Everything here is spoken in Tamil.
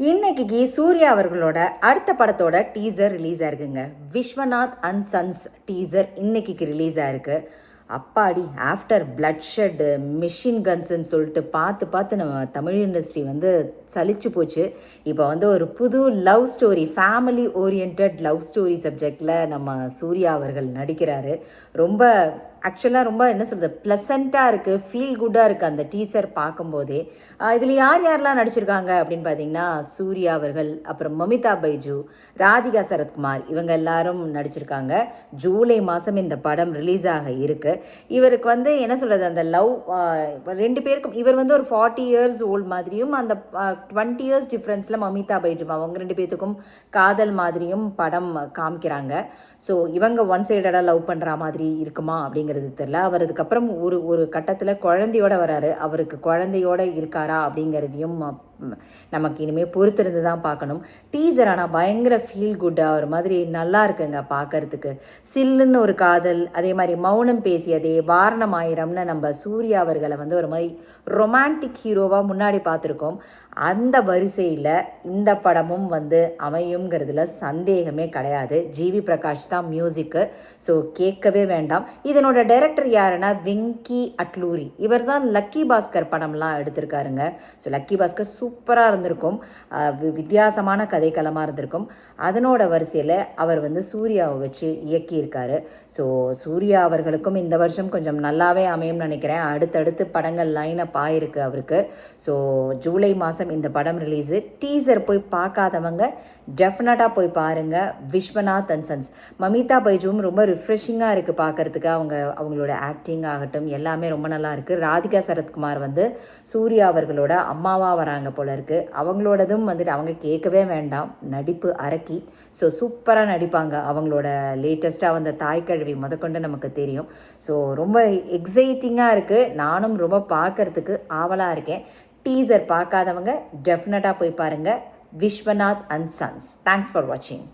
இன்னைக்கு சூர்யா அவர்களோட அடுத்த படத்தோட டீசர் ரிலீஸ் ஆயிருக்குங்க. விஸ்வநாத் அண்ட் சன்ஸ் டீசர் இன்னைக்கு ரிலீஸ் ஆயிருக்கு. அப்பாடி ஆஃப்டர் பிளட் ஷெட் மிஷின் கன்ஸ்ன்னு சொல்லிட்டு பார்த்து நம்ம தமிழ் இண்டஸ்ட்ரி சலிச்சு போச்சு. இப்போ ஒரு புது love story, family orient love story சப்ஜெக்டில் நம்ம சூர்யா அவர்கள் நடிக்கிறாரு. ரொம்ப ஆக்சுவலாக ரொம்ப என்ன சொல்கிறது, ப்ளசண்ட்டாக இருக்குது, ஃபீல் குட்டாக இருக்குது அந்த டீசர் பார்க்கும்போதே. இதில் யாரெல்லாம் நடிச்சிருக்காங்க அப்படின்னு பார்த்தீங்கன்னா, சூர்யா அவர்கள், அப்புறம் மமிதா பைஜு, ராதிகா சரத்குமார், இவங்க எல்லாரும் நடிச்சிருக்காங்க. ஜூலை மாதம் இந்த படம் ரிலீஸ் ஆக இருக்குது. இவருக்கு என்ன சொல்கிறது, அந்த லவ் ரெண்டு பேருக்கும் இவர் ஒரு 40 இயர்ஸ் ஓல்டு மாதிரியும், அந்த 20 இயர்ஸ் டிஃப்ரென்ஸில் மமிதா பைஜு அவங்க ரெண்டு பேர்த்துக்கும் காதல் மாதிரியும் படம் காமிக்கிறாங்க. ஸோ இவங்க ஒன் சைடடாக லவ் பண்ணுற மாதிரி இருக்குமா அப்படிங்கிறது தெரில. அவர் அதுக்கப்புறம் ஒரு கட்டத்தில் குழந்தையோட வராரு. அவருக்கு குழந்தையோட இருக்காரா அப்படிங்கிறதையும் நமக்கு இனிமேல் பொறுத்திருந்து தான் பார்க்கணும். டீசர் ஆனால் பயங்கர ஃபீல் குட்டாக ஒரு மாதிரி நல்லா இருக்குங்க பார்க்கறதுக்கு. சில்லுன்னு ஒரு காதல், அதே மாதிரி மௌனம் பேசியதே, வாரணம் ஆயிரம்னு நம்ம சூர்யா அவர்களை ஒரு மாதிரி ரொமான்டிக் ஹீரோவாக முன்னாடி பார்த்துருக்கோம். அந்த வரிசையில் இந்த படமும் அமையுங்கிறதுல சந்தேகமே கிடையாது. ஜிவி பிரகாஷ் தான் மியூசிக்கு, ஸோ கேட்கவே வேண்டாம். இதனோட டைரக்டர் யாருன்னா வெங்கி அட்லூரி. இவர் தான் லக்கி பாஸ்கர் படம்லாம் எடுத்திருக்காருங்க. ஸோ லக்கி பாஸ்கர் சூப்பராக இருந்திருக்கும், வித்தியாசமான கதைக்களமாக இருந்திருக்கும். அதனோட வரிசையில் அவர் சூர்யாவை வச்சு இயக்கியிருக்காரு. ஸோ சூர்யா அவர்களுக்கும் இந்த வருஷம் கொஞ்சம் நல்லாவே அமையும்னு நினைக்கிறேன். அடுத்தடுத்து படங்கள் லைனப் ஆயிருக்கு அவருக்கு. ஸோ ஜூலை மாதம் இந்த படம் ரிலீஸு. டீசர் போய் பார்க்காதவங்க டெஃபினட்டாக போய் பாருங்கள். Viswanath and Sons. மமிதா பைஜுவும் ரொம்ப ரிஃப்ரெஷிங்காக இருக்குது பார்க்குறதுக்கு. அவங்களோட ஆக்டிங் ஆகட்டும் எல்லாமே ரொம்ப நல்லா இருக்குது. ராதிகா சரத்குமார் சூர்யா அவர்களோட அம்மாவாக வராங்க போல இருக்குது. அவங்களோடதும் அவங்க கேட்கவே வேண்டாம், நடிப்பு அரக்கி. ஸோ சூப்பராக நடிப்பாங்க. அவங்களோட லேட்டஸ்ட்டாக தாய்க்கழுவி முதற்கொண்டு நமக்கு தெரியும். ஸோ ரொம்ப எக்ஸைட்டிங்காக இருக்குது. நானும் ரொம்ப பார்க்குறதுக்கு ஆவலாக இருக்கேன். டீசர் பார்க்காதவங்க டெஃபினட்டாக போய் பாருங்கள். Viswanath and sons. Thanks for வாட்சிங்.